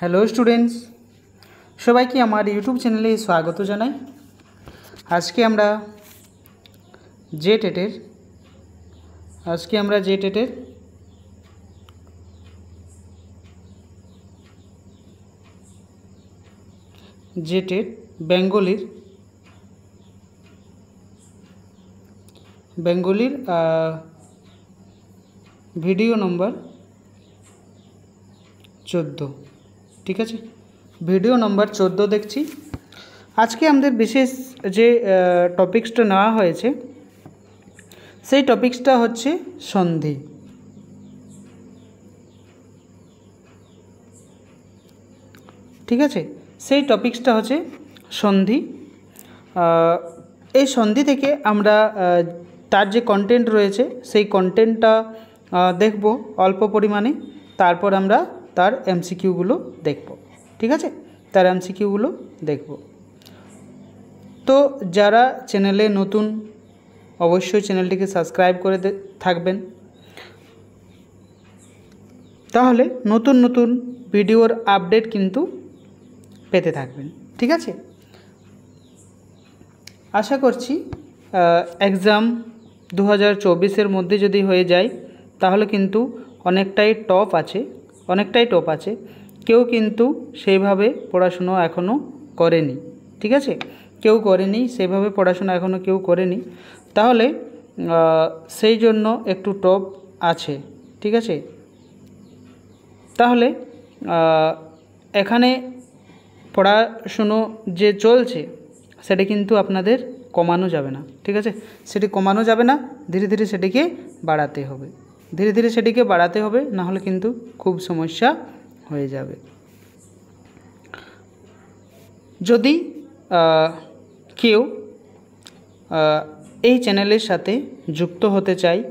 Hello students, সবাইকে আমার YouTube চ্যানেলে স্বাগত জানাই। আজকে আমরা জেটেটের জেটেট বেঙ্গলির ভিডিও নম্বর 14, ঠিক আছে। ভিডিও নম্বর 14 দেখছি। আজকে আমাদের বিশেষ যে টপিক্সটা নেওয়া হয়েছে সেই টপিক্সটা হচ্ছে সন্ধি। ঠিক আছে, সেই টপিক্সটা হচ্ছে সন্ধি। এই সন্ধি থেকে আমরা তার যে কন্টেন্ট রয়েছে সেই কন্টেন্টটা দেখব অল্প পরিমাণে, তারপর আমরা তার এমসিকিউগুলো দেখব। ঠিক আছে, তার এমসিকিউগুলো দেখব। তো যারা চ্যানেলে নতুন অবশ্যই চ্যানেলটিকে সাবস্ক্রাইব করে থাকবেন, তাহলে নতুন নতুন ভিডিওর আপডেট কিন্তু পেতে থাকবেন। ঠিক আছে, আশা করছি এক্সাম 2024-এর মধ্যে যদি হয়ে যায় তাহলে কিন্তু অনেকটাই টপ আছে। কেউ কিন্তু সেইভাবে পড়াশুনো এখনও করেনি। ঠিক আছে, কেউ করেনি সেইভাবে পড়াশোনা এখনও কেউ করেনি, তাহলে সেই জন্য একটু টপ আছে। ঠিক আছে, তাহলে এখানে পড়াশুনো যে চলছে সেটা কিন্তু আপনাদের কমানো যাবে না। ঠিক আছে, সেটি কমানো যাবে না, ধীরে ধীরে সেটিকে বাড়াতে হবে, না হলে কিন্তু খুব সমস্যা হয়ে যাবে। যদি কেউ এই চ্যানেলের সাথে যুক্ত হতে চায়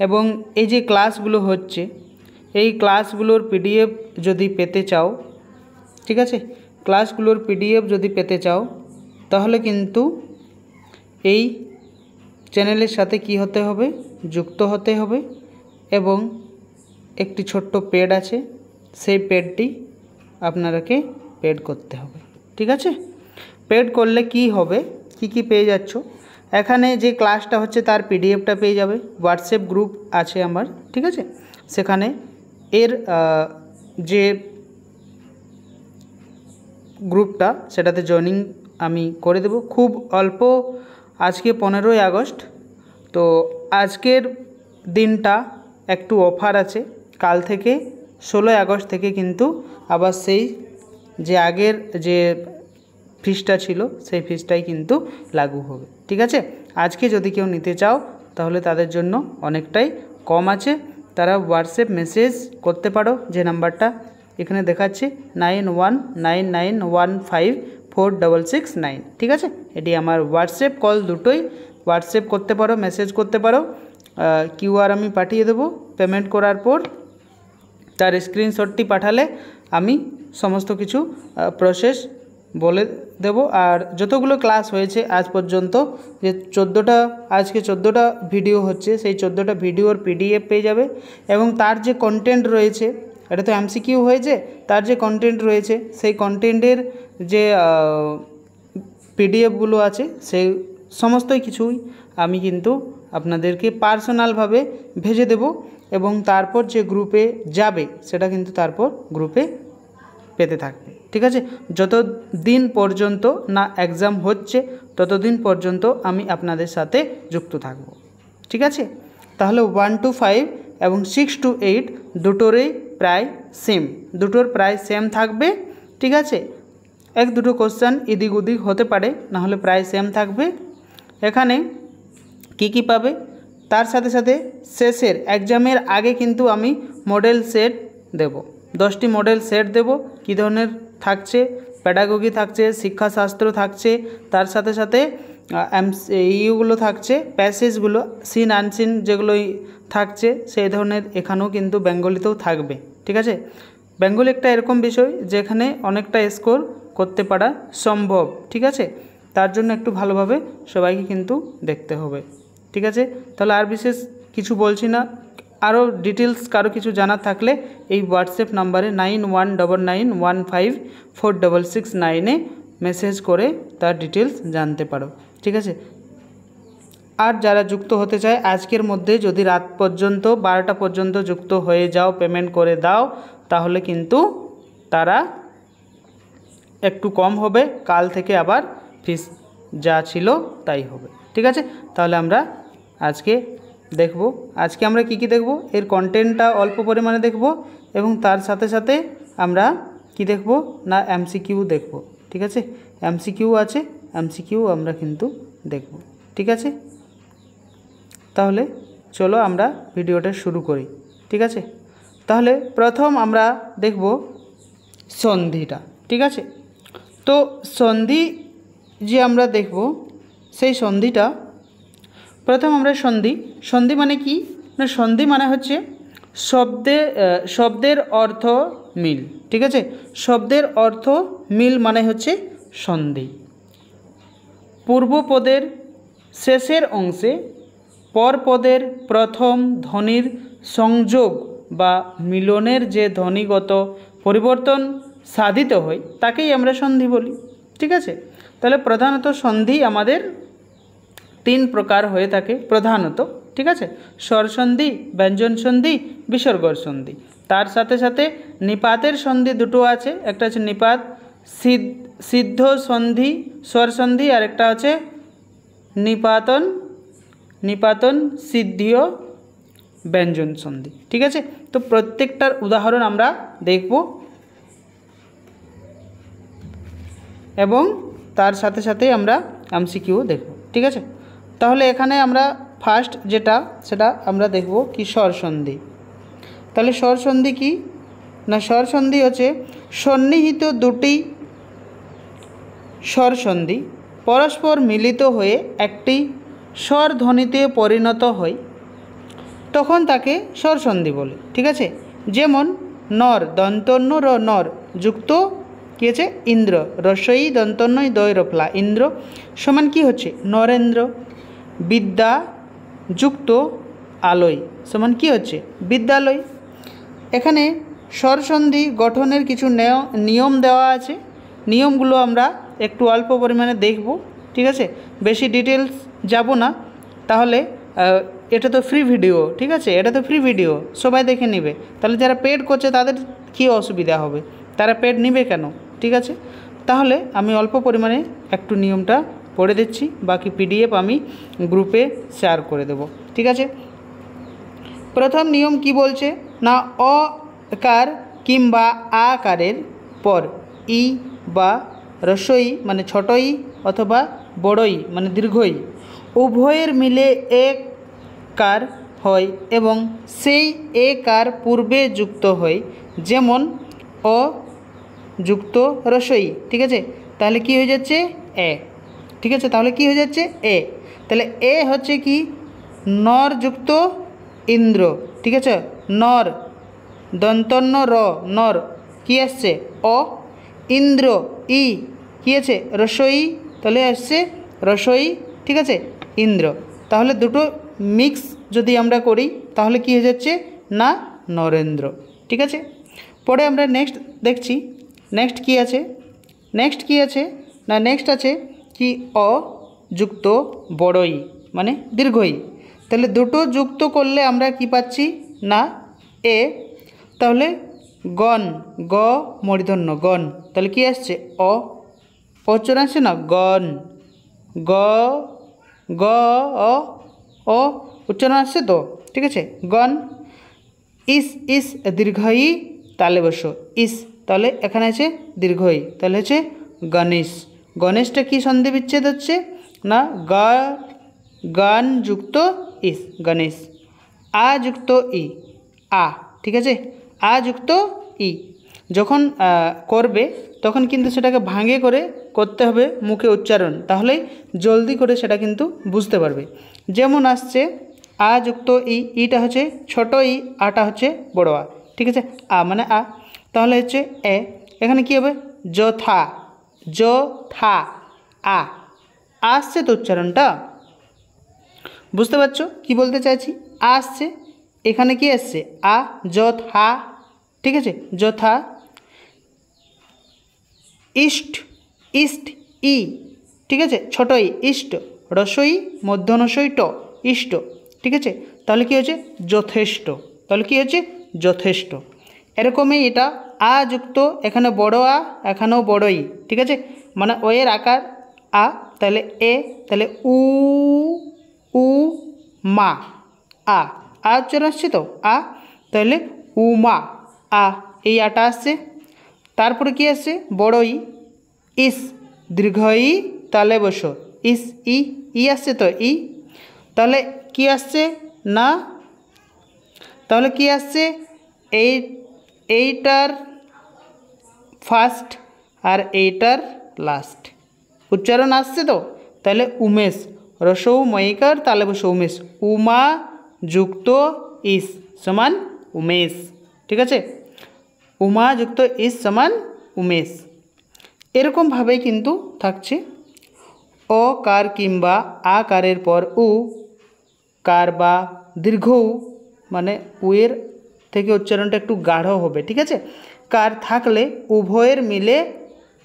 এবং এই যে ক্লাসগুলো হচ্ছে এই ক্লাসগুলোর পিডিএফ যদি পেতে চাও, ঠিক আছে, ক্লাসগুলোর পিডিএফ যদি পেতে চাও তাহলে কিন্তু এই চ্যানেলের সাথে কি হতে হবে, যুক্ত হতে হবে। এবং একটি ছোট্ট পেড আছে, সেই পেডটি আপনারাকে পেড করতে হবে। ঠিক আছে, পেড করলে কি হবে, কি পেয়ে যাচ্ছ, এখানে যে ক্লাসটা হচ্ছে তার পিডিএফটা পেয়ে যাবে। হোয়াটসঅ্যাপ গ্রুপ আছে আমার, ঠিক আছে, সেখানে এর যে গ্রুপটা সেটাতে জয়েনিং আমি করে দেব খুব অল্প। আজকে 15ই আগস্ট, তো আজকের দিনটা একটু অফার আছে। কাল থেকে 16ই আগস্ট থেকে কিন্তু আবার সেই যে আগের যে ফিসটা ছিল সেই ফিসটাই কিন্তু লাগু হবে। ঠিক আছে, আজকে যদি কেউ নিতে চাও তাহলে তাদের জন্য অনেকটাই কম আছে। তারা হোয়াটসঅ্যাপ মেসেজ করতে পারো, যে নাম্বারটা এখানে দেখাচ্ছি 9199154669। ঠিক আছে, এটি আমার হোয়াটসঅ্যাপ, কল দুটোই হোয়াটসঅ্যাপ করতে পারো, মেসেজ করতে পারো। কিউআর আমি পাঠিয়ে দেবো। পেমেন্ট করার পর তার স্ক্রিনশটটি পাঠালে আমি সমস্ত কিছু প্রসেস বলে দেব। আর যতগুলো ক্লাস হয়েছে আজ পর্যন্ত, যে আজকে 14টা ভিডিও হচ্ছে, সেই 14টা ভিডিওর পিডিএফ পেয়ে যাবে। এবং তার যে কন্টেন্ট রয়েছে, এটা তো এমসিকিউ হয়েছে, তার যে কন্টেন্ট রয়েছে সেই কন্টেন্টের যে পিডিএফগুলো আছে সেই সমস্তই কিছুই আমি কিন্তু আপনাদেরকে পার্সোনালভাবে ভেজে দেব। এবং তারপর যে গ্রুপে যাবে সেটা কিন্তু তারপর গ্রুপে পেতে থাকবে। ঠিক আছে, যতদিন পর্যন্ত না এক্সাম হচ্ছে ততদিন পর্যন্ত আমি আপনাদের সাথে যুক্ত থাকব। ঠিক আছে, তাহলে 1 to 5 এবং 6 to 8 দুটোর প্রায় সেম থাকবে। ঠিক আছে, এক দুটো কোশ্চেন এদিক ওদিক হতে পারে, না হলে প্রায় সেম থাকবে। এখানে কি পাবে, তার সাথে সাথে শেষের এক্সামের আগে কিন্তু আমি মডেল সেট দেব, 10টি মডেল সেট দেব। কী ধরনের থাকছে, প্যাডাগোগি থাকছে, শিক্ষাশাস্ত্র থাকছে, তার সাথে সাথে ইউগুলো থাকছে, প্যাসেজগুলো সিন আনসিন যেগুলোই থাকছে সেই ধরনের এখানেও কিন্তু বেঙ্গলিতেও থাকবে। ঠিক আছে, বেঙ্গলি একটা এরকম বিষয় যেখানে অনেকটা স্কোর করতে পারা সম্ভব। ঠিক আছে, তার জন্য একটু ভালোভাবে সবাইকে কিন্তু দেখতে হবে। ঠিক আছে, তাহলে আর বিশেষ কিছু বলছি না, আরও ডিটেলস কারো কিছু জানার থাকলে এই হোয়াটসঅ্যাপ নাম্বারে 9199154669 মেসেজ করে তার ডিটেলস জানতে পারো। ঠিক আছে। আর যারা যুক্ত হতে চায় আজকের মধ্যে যদি রাত পর্যন্ত 12টা পর্যন্ত যুক্ত হয়ে যাও, পেমেন্ট করে দাও, তাহলে কিন্তু তারা একটু কম হবে, কাল থেকে আবার ফিস যা ছিল তাই হবে। ঠিক আছে। তাহলে আমরা আজকে দেখব, আজকে আমরা কি কি দেখব, এর কন্টেন্টটা অল্প পরিমাণে দেখব এবং তার সাথে সাথে আমরা কি দেখব না এমসিকিউ দেখব। ঠিক আছে। এমসিকিউ আছে, এমসিকিউ আমরা কিন্তু দেখব। ঠিক আছে। তাহলে চলো আমরা ভিডিওটা শুরু করি। ঠিক আছে। তাহলে প্রথম আমরা দেখব সন্ধিটা। ঠিক আছে। তো সন্ধি যে আমরা দেখব সেই সন্ধিটা প্রথম আমরা সন্ধি মানে কি না, সন্ধি মানে হচ্ছে শব্দের অর্থ মিল। ঠিক আছে। শব্দের অর্থ মিল মানে হচ্ছে সন্ধি। পূর্বপদের শেষের অংশে পরপদের প্রথম ধ্বনির সংযোগ বা মিলনের যে ধ্বনিগত পরিবর্তন সাধিত হয় তাকেই আমরা সন্ধি বলি। ঠিক আছে। তাহলে প্রধানত সন্ধি আমাদের 3 প্রকার হয়ে থাকে প্রধানত। ঠিক আছে। স্বরসন্ধি, ব্যঞ্জন সন্ধি, বিসর্গর সন্ধি। তার সাথে সাথে নিপাতের সন্ধি দুটো আছে, একটা হচ্ছে নিপাত সিদ্ধ সন্ধি স্বর সন্ধি, আর একটা হচ্ছে নিপাতন সিদ্ধীয় ব্যঞ্জন সন্ধি। ঠিক আছে। তো প্রত্যেকটার উদাহরণ আমরা দেখব এবং তার সাথে সাথে আমরা এমসিকিউ দেখব। ঠিক আছে। তাহলে এখানে আমরা ফার্স্ট যেটা সেটা আমরা দেখব কি স্বরসন্ধি। তাহলে স্বরসন্ধি কি না, স্বরসন্ধি হচ্ছে সন্নিহিত দুটি স্বরসন্ধি পরস্পর মিলিত হয়ে একটি স্বরধ্বনিতে পরিণত হয়, তখন তাকে স্বরসন্ধি বলে। ঠিক আছে। যেমন নর দন্তন্য র নর যুক্ত কী হচ্ছে ইন্দ্র, রস্বই দন্তন্যই দয় রফলা ইন্দ্র সমান কি হচ্ছে নরেন্দ্র। বিদ্যা যুক্ত আলয় সমান কি হচ্ছে বিদ্যালয়। এখানে স্বরসন্ধি গঠনের কিছু নিয়ম দেওয়া আছে, নিয়মগুলো আমরা একটু অল্প পরিমাণে দেখব। ঠিক আছে। বেশি ডিটেলস যাব না, তাহলে এটা তো ফ্রি ভিডিও। ঠিক আছে। এটা তো ফ্রি ভিডিও, সবাই দেখে নেবে। তাহলে যারা পেড করছে তাদের কী অসুবিধা হবে, তারা পেড নেবে কেন? ঠিক আছে। তাহলে আমি অল্প পরিমাণে একটু নিয়মটা পড়ে দিচ্ছি, বাকি পিডিএফ আমি গ্রুপে শেয়ার করে দেব। ঠিক আছে। প্রথম নিয়ম কি বলছে না, অকার কিংবা আকারের পর ই বা রস্বই মানে ছোটই অথবা বড়ই মানে দীর্ঘই উভয়ের মিলে এক কার হয় এবং সেই এ কার পূর্বে যুক্ত হয়, যেমন অ যুক্ত রস্বই। ঠিক আছে। তাহলে কি হয়ে যাচ্ছে এ। ঠিক আছে। তাহলে কি হয়ে যাচ্ছে এ। তাহলে এ হচ্ছে কি নর যুক্ত ইন্দ্র। ঠিক আছে। নর দন্তন্য র নর কি আসছে অ, ইন্দ্র ই কি আছে রস্বই, তাহলে আসছে রস্বই। ঠিক আছে। ইন্দ্র। তাহলে দুটো মিক্স যদি আমরা করি তাহলে কি হয়ে যাচ্ছে না নরেন্দ্র। ঠিক আছে। পরে আমরা নেক্সট দেখছি, নেক্সট কি আছে না, নেক্সট আছে কি অ যুক্ত বড়ই মানে দীর্ঘই। তাহলে দুটো যুক্ত করলে আমরা কি পাচ্ছি না এ। তাহলে গণ গ মূর্ধন্য গণ, তাহলে কি আসছে অ উচ্চারণ আসছে না গণ গ গ অ উচ্চারণ আসছে তো। ঠিক আছে। গণ ইস দীর্ঘই তালে বসো ইস, তাহলে এখানে আছে দীর্ঘই, তাহলে হচ্ছে গণেশ। গণেশটা কি সন্ধি বিচ্ছেদ হচ্ছে না গান যুক্ত ইস গণেশ। আ যুক্ত ই আ। ঠিক আছে। আ যুক্ত ই যখন করবে তখন কিন্তু সেটাকে ভাঙে করে করতে হবে মুখে উচ্চারণ, তাহলেই জলদি করে সেটা কিন্তু বুঝতে পারবে। যেমন আসছে আ যুক্ত ই, ইটা হচ্ছে ছোট ই, আটা হচ্ছে বড় আ। ঠিক আছে। আ মানে আ, তাহলে হচ্ছে এ। এখানে কী হবে যথা আ আসছে তো উচ্চারণটা, বুঝতে পারছো কি বলতে চাইছি? আসছে এখানে কি আসছে আ যথা, ঠিক আছে, যথা। ইষ্ট, ইষ্ট, ই, ঠিক আছে, ছোট ই, ইষ্ট, রসই মধ্যনসই ট, ইষ্ট, ঠিক আছে। তাহলে কি হচ্ছে যথেষ্ট, তাহলে কি হচ্ছে যথেষ্ট। এরকমই এটা আ যুক্ত এখানে বড় আ, এখানেও বড় ই, ঠিক আছে, মানে ও এর আকার আ, তাহলে এ, তাহলে উ, উ মা, আ, আ উচ্চারণ আসছে তো আ, তাহলে উমা, আ, এই আটা আসছে। তারপরে কি আসছে বড় ই, ইস, দীর্ঘ ই, তালে বসো, ইস, ই, ই আসছে তো ই, তাহলে কি আসছে না, তাহলে কি আসছে এইটার ফার্স্ট আর এইটার লাস্ট উচ্চারণ আসছে তো, তাহলে উমেশ, রসৌ ময়িকার তালে বসো উমেশ, উমা যুক্ত ইস সমান উমেশ, ঠিক আছে, উমা যুক্ত ইস সমান উমেশ। এরকমভাবেই কিন্তু থাকছে অ কার কিংবা আ কারের পর উ, কার বা দীর্ঘ উ, মানে উয়ের থেকে উচ্চারণটা একটু গাঢ় হবে, ঠিক আছে, কার থাকলে উভয়ের মিলে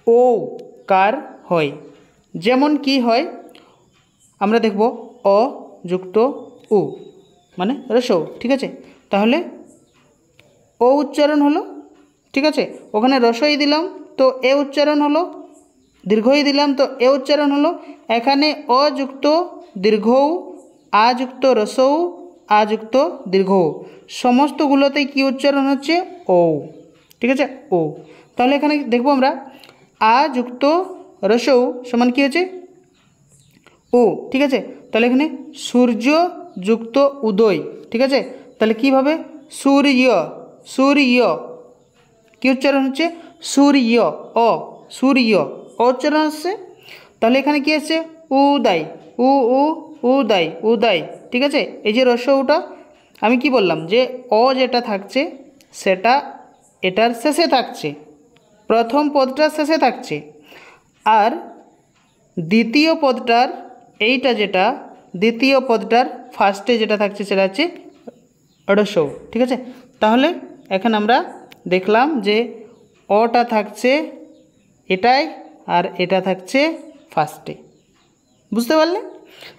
ও কার হয়। যেমন কি হয় আমরা দেখব অ যুক্ত উ মানে রসৌ, ঠিক আছে, তাহলে ও উচ্চারণ হলো, ঠিক আছে, ওখানে রসই দিলাম তো এ উচ্চারণ হলো, দীর্ঘই দিলাম তো এ উচ্চারণ হলো, এখানে অ যুক্ত দীর্ঘ আ যুক্ত রসৌ, আ যুক্ত দীর্ঘ, সমস্তগুলোতেই কি উচ্চারণ হচ্ছে ও, ঠিক আছে, ও। তাহলে এখানে দেখব আমরা আ যুক্ত রসৌ সমান কি হচ্ছে ও, ঠিক আছে, তাহলে এখানে সূর্য যুক্ত উদয়, ঠিক আছে, তাহলে কীভাবে সূর্য, সূর্য কি উচ্চারণ হচ্ছে সূর্য, অ, সূর্য ও উচ্চারণ হচ্ছে, তাহলে এখানে কি আছে উদয়, উ, উ, উদয়, উদয়, ঠিক আছে। এই যে রস্যটা আমি কি বললাম যে অ যেটা থাকছে সেটা এটার শেষে থাকছে, প্রথম পদটার শেষে থাকছে, আর দ্বিতীয় পদটার এইটা যেটা দ্বিতীয় পদটার ফার্স্টে যেটা থাকছে সেটা হচ্ছে রস্যৌ, ঠিক আছে। তাহলে এখন আমরা দেখলাম যে অটা থাকছে এটাই আর এটা থাকছে ফার্স্টে, বুঝতে পারলে।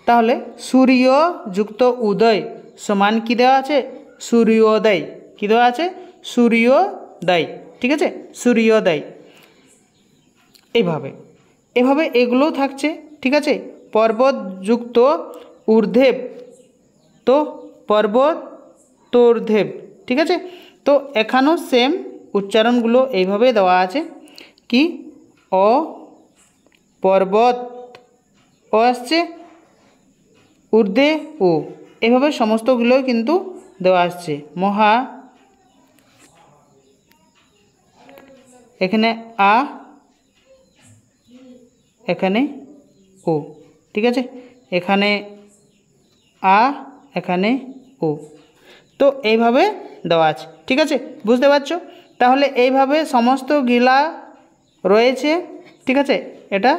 তাহলে সূর্য যুক্ত উদয় সমান কী দেওয়া আছে সূর্যোদয়, কী দেওয়া আছে সূর্যোদয়, ঠিক আছে, সূর্যোদয়। এইভাবে এভাবে এগুলোও থাকছে, ঠিক আছে। পর্বত যুক্ত ঊর্ধ্বেব তো পর্বত তোর্ধ্বেব, ঠিক আছে, তো এখানেও সেম উচ্চারণগুলো এইভাবে দেওয়া আছে কি অ পর্বত ও আসছে ঊর্ধ্বে ও, এভাবে সমস্তগুলো কিন্তু দেওয়া আসছে। মহা এখানে আ এখানে ও, ঠিক আছে, এখানে আ এখানে ও, তো এইভাবে দেওয়া আছে, ঠিক আছে, বুঝতে পারছো। তাহলে এইভাবে সমস্ত গিলা রয়েছে, ঠিক আছে। এটা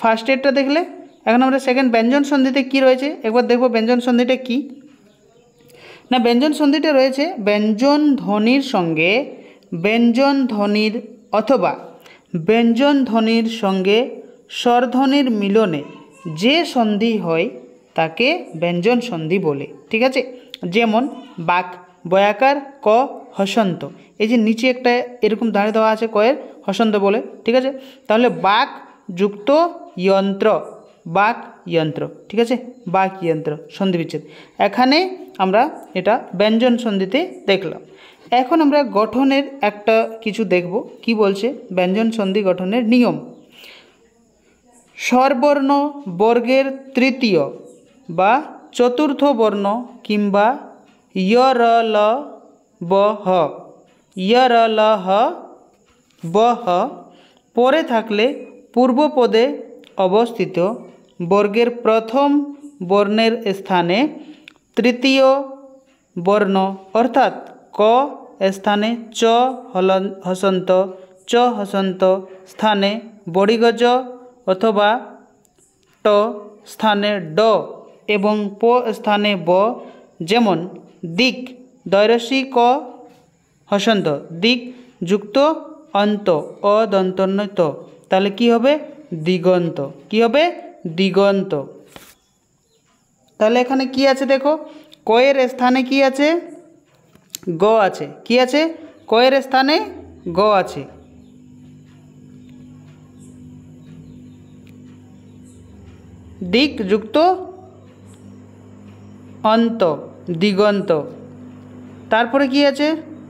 ফার্স্ট এডটা দেখলে, এখন আমরা সেকেন্ড ব্যঞ্জন সন্ধিতে কি রয়েছে একবার দেখব। ব্যঞ্জন সন্ধিটা কি না, ব্যঞ্জন সন্ধিটা রয়েছে ব্যঞ্জন ধ্বনির সঙ্গে ব্যঞ্জন ধ্বনির অথবা ব্যঞ্জন ধ্বনির সঙ্গে স্বরধ্বনির মিলনে যে সন্ধি হয় তাকে ব্যঞ্জন সন্ধি বলে, ঠিক আছে। যেমন বাক, বয়াকার, ক, হসন্ত, এই যে নিচে একটা এরকম দাঁড়িয়ে দেওয়া আছে কয়ের হসন্ত বলে, ঠিক আছে। তাহলে বাক যুক্ত যন্ত্র, বাক যন্ত্র, ঠিক আছে, বাক যন্ত্র সন্ধি বিচ্ছেদ, এখানে আমরা এটা ব্যঞ্জন সন্ধিতে দেখলাম। এখন আমরা গঠনের একটা কিছু দেখব কি বলছে ব্যঞ্জন সন্ধি গঠনের নিয়ম। স্বরবর্ণ বর্গের তৃতীয় বা চতুর্থ বর্ণ কিংবা য় র ল ব হ, য় র ল হ ব হ পরে থাকলে পূর্বপদে অবস্থিত বর্গের প্রথম বর্ণের স্থানে তৃতীয় বর্ণ অর্থাৎ ক স্থানে চ হসন্ত, চ হসন্ত স্থানে বড়িগজ অথবা ট স্থানে ড এবং প স্থানে ব, যেমন দিক দৈরস্যি ক হসন্ত, দিক যুক্ত অন্ত অ দন্তন্য ত, তাহলে কি হবে দিগন্ত। কি হবে দিগন্ত। তাহলে এখানে কি আছে দেখো, কয়ের স্থানে কি আছে গ আছে। কি আছে কয়ের স্থানে গ আছে। দিক যুক্ত অন্ত দিগন্ত। তারপরে কি আছে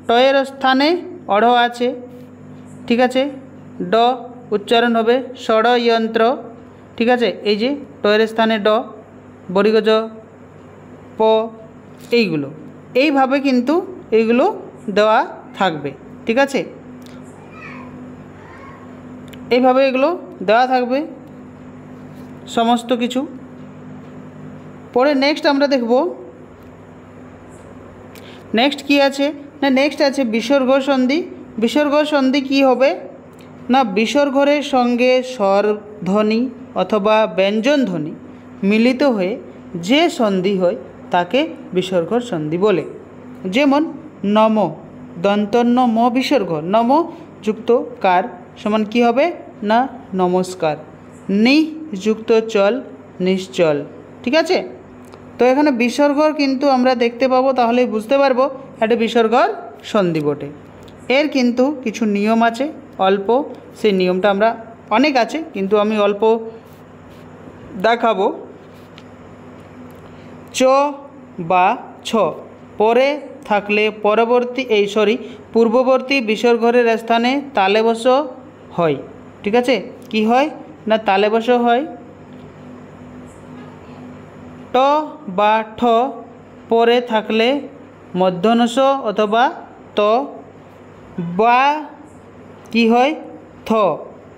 টয়ের স্থানে অঢ় আছে। ঠিক আছে, ড উচ্চারণ হবে ষড়যন্ত্র। ঠিক আছে, এই যে টয়ের স্থানে ড, বরিগজ প, এইগুলো এইভাবে কিন্তু এইগুলো দেওয়া থাকবে। ঠিক আছে, এইভাবে এগুলো দেওয়া থাকবে সমস্ত কিছু। পরে নেক্সট আমরা দেখব, নেক্সট কি আছে না, নেক্সট আছে বিসর্গ সন্ধি। বিসর্গ সন্ধি কি হবে না, বিসর্গের সঙ্গে স্বরধ্বনি অথবা ব্যঞ্জন ধ্বনি মিলিত হয়ে যে সন্ধি হয় তাকে বিসর্গ সন্ধি বলে। যেমন নম দন্তন্য ম বিসর্গ, নম যুক্ত কার সমান কি হবে না নমস্কার। নি যুক্ত চল নিশ্চল। ঠিক আছে, তো এখানে বিসর্গর কিন্তু আমরা দেখতে পাবো, তাহলেই বুঝতে পারবো এটা বিসর্গর সন্ধি বটে। এর কিন্তু কিছু নিয়ম আছে অল্প, সেই নিয়মটা আমরা অনেক আছে কিন্তু আমি অল্প দেখাবো। চ বা ছ পরে থাকলে পরবর্তী পূর্ববর্তী বিসর্গের স্থানে তালে বস হয়। ঠিক আছে, কি হয় না তালে বস হয়। ট বা ঠ পরে থাকলে মধ্যনস অথবা ত, বা কি হয় থ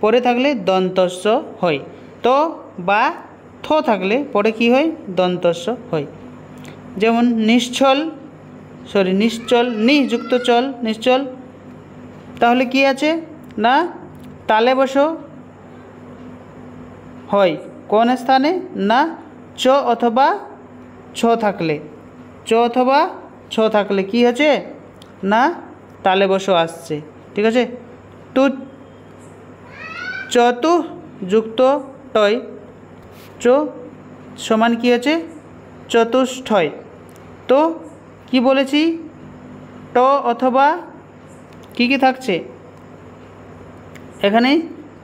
পরে থাকলে দন্তস্ব হয়। ত বা থ থাকলে পরে কি হয় দন্তস্ব হয়। যেমন নিশ্চল নিশ্চল, নি যুক্ত চল নিশ্চল, তাহলে কি আছে না তালে বস হয় কোন স্থানে না চ অথবা ছ থাকলে, চ অথবা ছ থাকলে কি হচ্ছে না তালে বস আসছে। ঠিক আছে, টু চতু যুক্ত টয় চ সমান কি আছে চতুষ্ঠয়। তো কি বলেছি ট অথবা কি কি থাকছে এখানে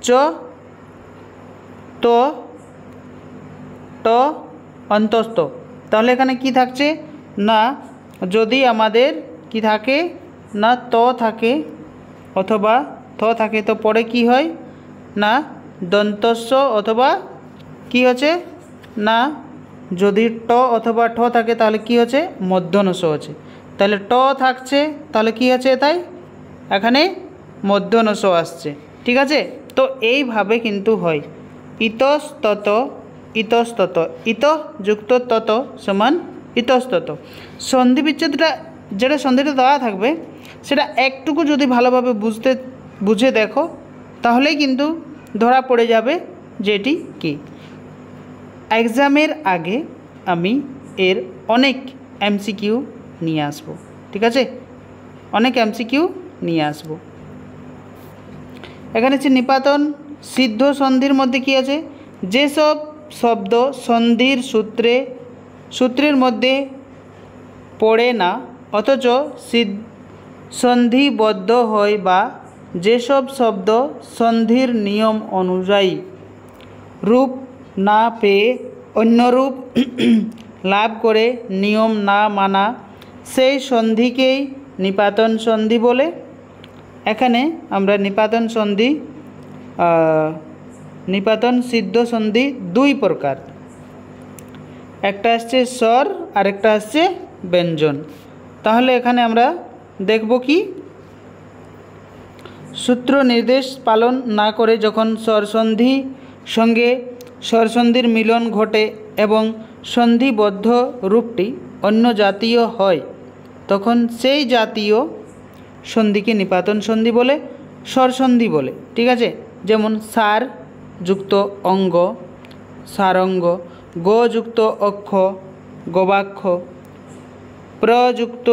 চ তো ট অন্তস্থ, তাহলে এখানে কি থাকছে না যদি আমাদের কি থাকে না ত থাকে অথবা থ থাকে তো পরে কি হয় না দন্তস্ব অথবা কি হচ্ছে না যদি ট অথবা ঠ থাকে তাহলে কি হচ্ছে মধ্যনস আছে। তাহলে ট থাকছে তাহলে কি আছে তাই এখানে মধ্যনস আসছে। ঠিক আছে, তো এইভাবে কিন্তু হয় ইতস্তত ইতস্তত, ইত যুক্ত তত সমান ইতস্তত। সন্ধি বিচ্ছেদটা যেটা সন্ধিটা দেওয়া থাকবে সেটা একটুকু যদি ভালোভাবে বুঝে দেখো তাহলেই কিন্তু ধরা পড়ে যাবে যে এটি কী। এক্সামের আগে আমি এর অনেক এমসিকিউ নিয়ে আসব। ঠিক আছে, অনেক এমসিকিউ নিয়ে আসব। এখানে হচ্ছে নিপাতন সিদ্ধ সন্ধির মধ্যে কি আছে, যেসব শব্দ সন্ধির সূত্রের মধ্যে পড়ে না অথচ সন্ধিবদ্ধ হয় বা যেসব শব্দ সন্ধির নিয়ম অনুযায়ী রূপ না পেয়ে অন্য রূপ লাভ করে নিয়ম না মানা সেই সন্ধিকেই নিপাতন সন্ধি বলে। এখানে আমরা নিপাতন সিদ্ধ সন্ধি দুই প্রকার, একটা আসছে স্বর আর একটা আসছে ব্যঞ্জন। তাহলে এখানে আমরা দেখব কি সূত্র নির্দেশ পালন না করে যখন স্বরসন্ধি সঙ্গে স্বরসন্ধির মিলন ঘটে এবং সন্ধিবদ্ধ রূপটি অন্য জাতীয় হয় তখন সেই জাতীয় সন্ধিকে নিপাতন সন্ধি বলে, স্বরসন্ধি বলে। ঠিক আছে, যেমন সার যুক্ত অঙ্গ সারঙ্গ, গ যুক্ত অক্ষ গবাক্ষ, প্রযুক্ত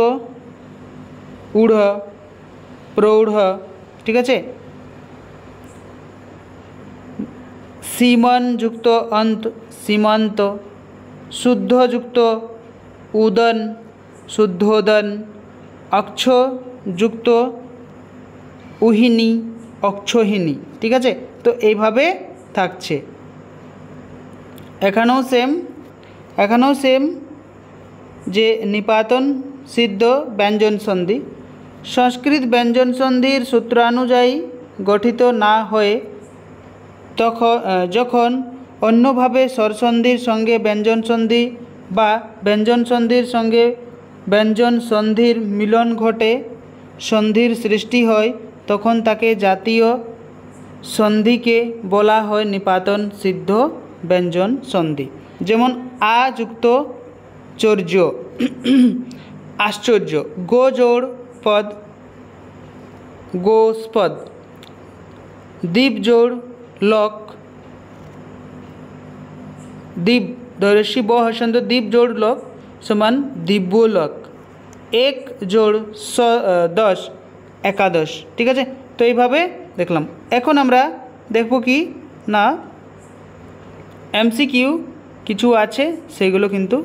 ঊঢ় প্রৌঢ়, ঠিক আছে। সীমন যুক্ত অন্ত সীমান্ত, শুদ্ধ যুক্ত উদন শুদ্ধোদন, অক্ষ যুক্ত উহিনী অক্ষহিনী, ঠিক আছে। তো এইভাবে থাকছে। এখানেও সেম যে নিপাতন সিদ্ধ ব্যঞ্জন সন্ধি সংস্কৃত ব্যঞ্জন সন্ধির সূত্রানুযায়ী গঠিত না হয়ে যখন অন্যভাবে স্বরসন্ধির সঙ্গে ব্যঞ্জন সন্ধি বা ব্যঞ্জন সন্ধির সঙ্গে ব্যঞ্জন সন্ধির মিলন ঘটে সন্ধির সৃষ্টি হয়, তখন তাকে জাতীয় সন্ধিকে বলা হয় নিপাতন সিদ্ধ ব্যঞ্জন সন্ধি। যেমন আ যুক্ত চর্য আশ্চর্য, গো জোড় পদ গোস্পদ, দ্বীপ জোড় লক দ্বীপ দর্শী ব হসন্ত দ্বীপ জোড় লক সমান দিব্যলোক, এক জোড় 10 একাদশ, ঠিক আছে। তো এইভাবে দেখলাম। এখন আমরা দেখব কি না এমসিকিউ কিছু আছে সেগুলো কিন্তু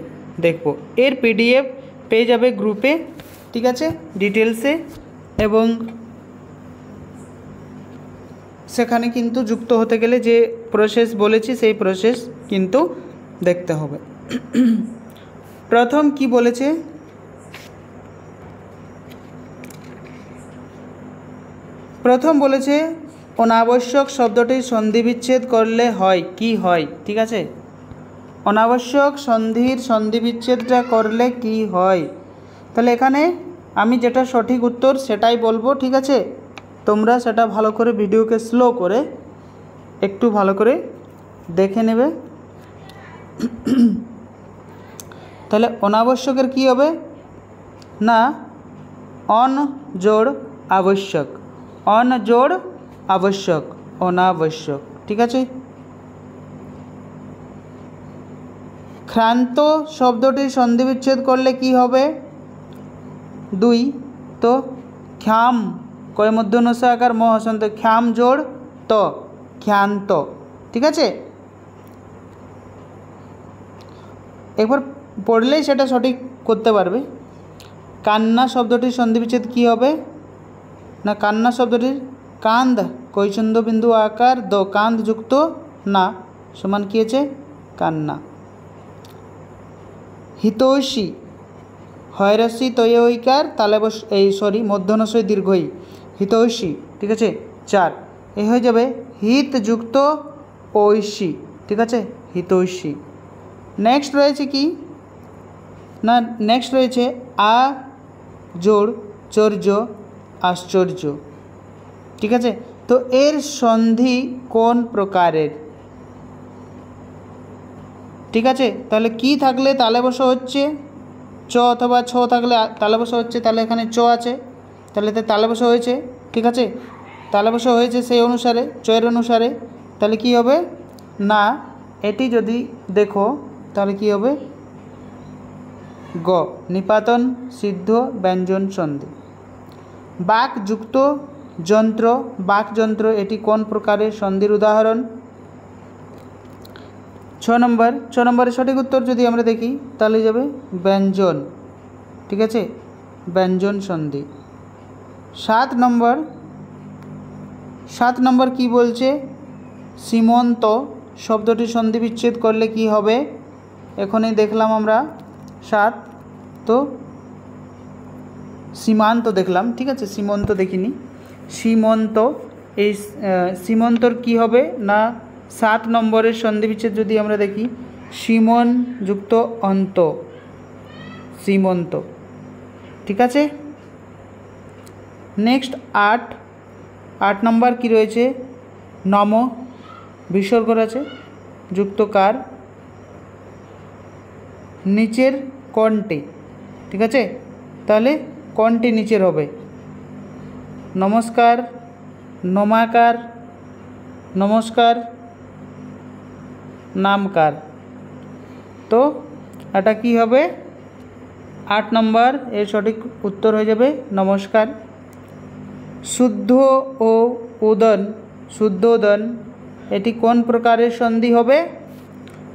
দেখব। এর পিডিএফ পেয়ে যাবে গ্রুপে, ঠিক আছে, ডিটেলসে, এবং সেখানে কিন্তু যুক্ত হতে গেলে যে প্রসেস বলেছি সেই প্রসেস কিন্তু দেখতে হবে। প্রথম কি বলেছে, প্রথম বলেছে অনাবশ্যক শব্দটি সন্ধি বিচ্ছেদ করলে হয় কি হয়, ঠিক আছে। অনাবশ্যক সন্ধির সন্ধি বিচ্ছেদটা করলে কি হয়, তাহলে এখানে আমি যেটা সঠিক উত্তর সেটাই বলবো, ঠিক আছে। তোমরা সেটা ভালো করে ভিডিওকে স্লো করে একটু ভালো করে দেখে নেবে। তাহলে অনাবশ্যকের কি হবে না অন জোড় আবশ্যক, অন জোড় আবশ্যক অনাবশ্যক, ঠিক আছে। ক্ষান্ত শব্দটির সন্ধি বিচ্ছেদ করলে কি হবে 2, তো খ্যাম কয় মধ্য নসা আকার ম হসন্ত খ্যাম জোড় ত খ্যান্ত, ঠিক আছে। একবার পড়লেই সেটা সঠিক করতে পারবে। কান্না শব্দটির সন্ধি বিচ্ছেদ কী হবে না কান্না শব্দটির কান্দ কৈচন্দ্র বিন্দু আকার দ কান্দ যুক্ত না সমান কী আছে কান্না। হিতৈষী হয়রসি তৈকার তালে বস এই সরি মধ্যনশয় দীর্ঘই হিতৈষী, ঠিক আছে। 4 এ হয়ে যাবে হিত যুক্ত ঐশী, ঠিক আছে, হিতৈষী। নেক্সট রয়েছে কি না নেক্সট রয়েছে আ জোড় চর্য আশ্চর্য, ঠিক আছে। তো এর সন্ধি কোন প্রকারের, ঠিক আছে। তাহলে কি থাকলে তালে বসা হচ্ছে চ অথবা ছ থাকলে তালে বসা হচ্ছে, তাহলে এখানে চ আছে, তাহলে তালে বসা হয়েছে, ঠিক আছে। তালে বসা হয়েছে সেই অনুসারে চয়ের অনুসারে, তাহলে কি হবে না এটি যদি দেখো তাহলে কি হবে গ নিপাতন সিদ্ধ ব্যঞ্জন সন্ধি। বাক যুক্ত যন্ত্র বাকযন্ত্র এটি কোন প্রকারের সন্ধির উদাহরণ। 6 নম্বরের সঠিক উত্তর যদি আমরা দেখি তাহলে যাবে ব্যঞ্জন, ঠিক আছে, ব্যঞ্জন সন্ধি। 7 নম্বর কি বলছে সীমন্ত শব্দটি সন্ধি বিচ্ছেদ করলে কি হবে, এখনই দেখলাম আমরা 7, তো সীমান্ত দেখলাম, ঠিক আছে, সীমন্ত দেখিনি। সীমন্ত এই সীমন্তর কি হবে না 7 নম্বরের সন্ধি বিচ্ছেদ যদি আমরা দেখি সীমন যুক্ত অন্ত সীমন্ত, ঠিক আছে। নেক্সট 8 নম্বর কি রয়েছে নম বিসর্গ আছে যুক্ত কার নিচের কণ্ঠে, ঠিক আছে, তাহলে কণ্ঠে নিচের হবে নমস্কার নমাকার নমস্কার নামকার। তো এটা কি হবে 8 নম্বর এর সঠিক উত্তর হয়ে যাবে নমস্কার। শুদ্ধ ও উদন, শুদ্ধোদন এটি কোন প্রকারের সন্ধি হবে?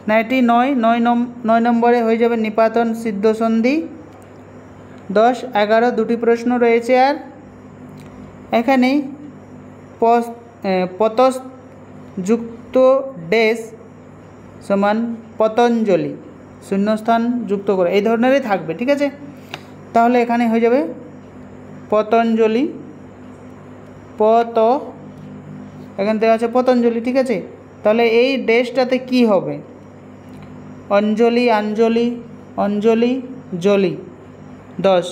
না এটি 9 নম্বরে হয়ে যাবে নিপাতন সিদ্ধ সন্ধি। 10, 11 দুটি প্রশ্ন রয়েছে। আর এখানে পতস যুক্ত ড্যাশ সমান পতঞ্জলি, শূন্যস্থান যুক্ত করে এই ধরনেরই থাকবে, ঠিক আছে। তাহলে এখানে হয়ে যাবে পতঞ্জলি, এখানে দেওয়া আছে পতঞ্জলি, ঠিক আছে। তাহলে এই ড্যাশটাতে কি হবে? অঞ্জলি, আঞ্জলি, অঞ্জলি, জলি। 10,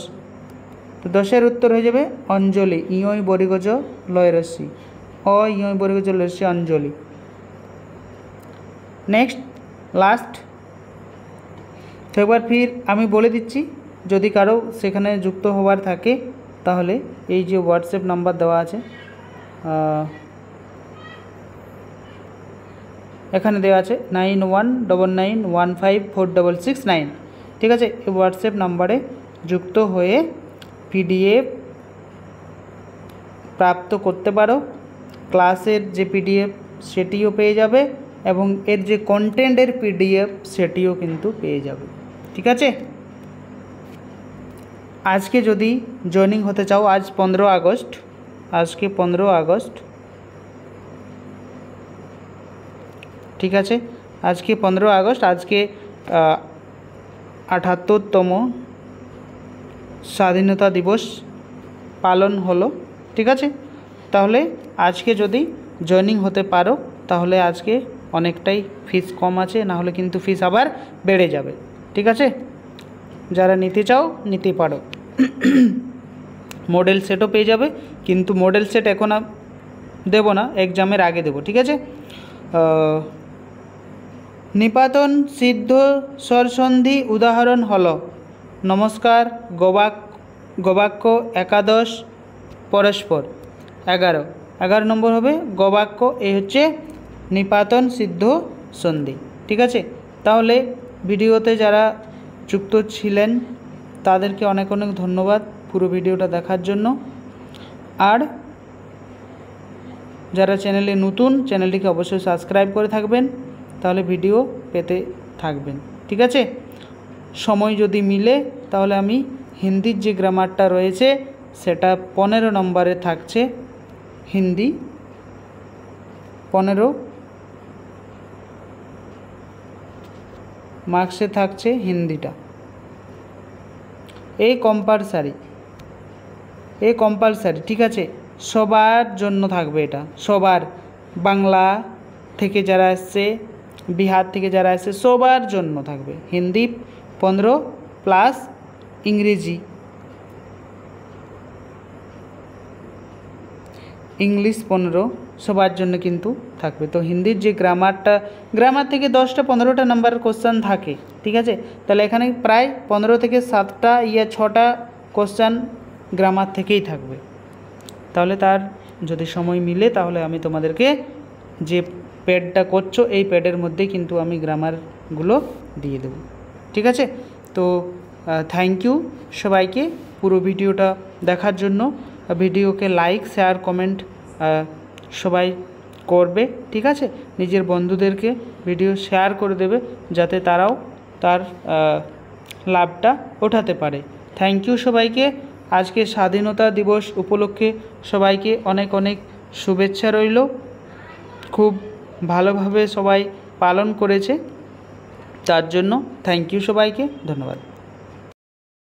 তো 10-এর উত্তর হয়ে যাবে অঞ্জলি, ইয়ই বরিগজ লয়রস্যি, ইয়ই বরিগজ লয়রস্যি অঞ্জলি। নেক্সট লাস্ট, তো একবার ফির আমি বলে দিচ্ছি, যদি কারো সেখানে যুক্ত হওয়ার থাকে তাহলে এই যে হোয়াটসঅ্যাপ নাম্বার দেওয়া আছে, এখানে দেওয়া আছে 9199154669, ঠিক আছে। এই হোয়াটসঅ্যাপ নাম্বারে যুক্ত হয়ে পিডিএফ প্রাপ্ত করতে পারো। ক্লাসের যে পিডিএফ সেটিও পেয়ে যাবে এবং এর যে কন্টেন্টের পিডিএফ সেটিও কিন্তু পেয়ে যাবে, ঠিক আছে। আজকে যদি জয়েনিং হতে চাও, আজ 15 আগস্ট, আজকে 15 আগস্ট, ঠিক আছে। আজকে 15 আগস্ট, আজকে 78তম স্বাধীনতা দিবস পালন হলো, ঠিক আছে। তাহলে আজকে যদি জয়েনিং হতে পারো তাহলে আজকে অনেকটাই ফিস কম আছে, না হলে কিন্তু ফিস আবার বেড়ে যাবে, ঠিক আছে। যারা নিতে চাও নিতে পারো। মডেল সেটও পেয়ে যাবে, কিন্তু মডেল সেট এখন দেবো না, এক্সামের আগে দেবো, ঠিক আছে। নিপাতন সিদ্ধ স্বরসন্ধি উদাহরণ হলো নমস্কার, গবাক্য, একাদশ, পরস্পর। 11 নম্বর হবে গবাক্য, এই হচ্ছে নিপাতন সিদ্ধ সন্ধি, ঠিক আছে। তাহলে ভিডিওতে যারা যুক্ত ছিলেন তাদেরকে অনেক অনেক ধন্যবাদ পুরো ভিডিওটা দেখার জন্য। আর যারা চ্যানেলে নতুন, চ্যানেলটিকে অবশ্যই সাবস্ক্রাইব করে থাকবেন, তাহলে ভিডিও পেতে থাকবেন, ঠিক আছে। সময় যদি মিলে তাহলে আমি হিন্দির যে গ্রামারটা রয়েছে সেটা 15 নম্বরে থাকছে, হিন্দি 15 মার্কসে থাকছে হিন্দিটা। এই কম্পালসারি, ঠিক আছে, সবার জন্য থাকবে এটা, সবার, বাংলা থেকে যারা আসছে, বিহার থেকে যারা আসছে সবার জন্য থাকবে। হিন্দি 15 প্লাস ইংলিশ 15 সবার জন্য কিন্তু থাকবে। তো হিন্দির যে গ্রামার থেকে 10টা 15টা নাম্বার কোশ্চেন থাকে, ঠিক আছে। তাহলে এখানে প্রায় 15 থেকে 7টা 6টা কোশ্চেন গ্রামার থেকেই থাকবে। তাহলে তার যদি সময় মিলে তাহলে আমি তোমাদেরকে যে প্যাডটা করছো এই প্যাডের মধ্যেই কিন্তু আমি গ্রামারগুলো দিয়ে দেব, ঠিক আছে। তো থ্যাংক ইউ সবাইকে পুরো ভিডিওটা দেখার জন্য। ভিডিওকে লাইক, শেয়ার, কমেন্ট সবাই করবে, ঠিক আছে। নিজের বন্ধুদেরকে ভিডিও শেয়ার করে দেবে যাতে তারাও তার লাভটা ওঠাতে পারে। থ্যাংক ইউ সবাইকে। আজকে স্বাধীনতা দিবস উপলক্ষে সবাইকে অনেক অনেক শুভেচ্ছা রইল। খুব ভালোভাবে সবাই পালন করেছে, তার জন্য থ্যাংক ইউ সবাইকে, ধন্যবাদ।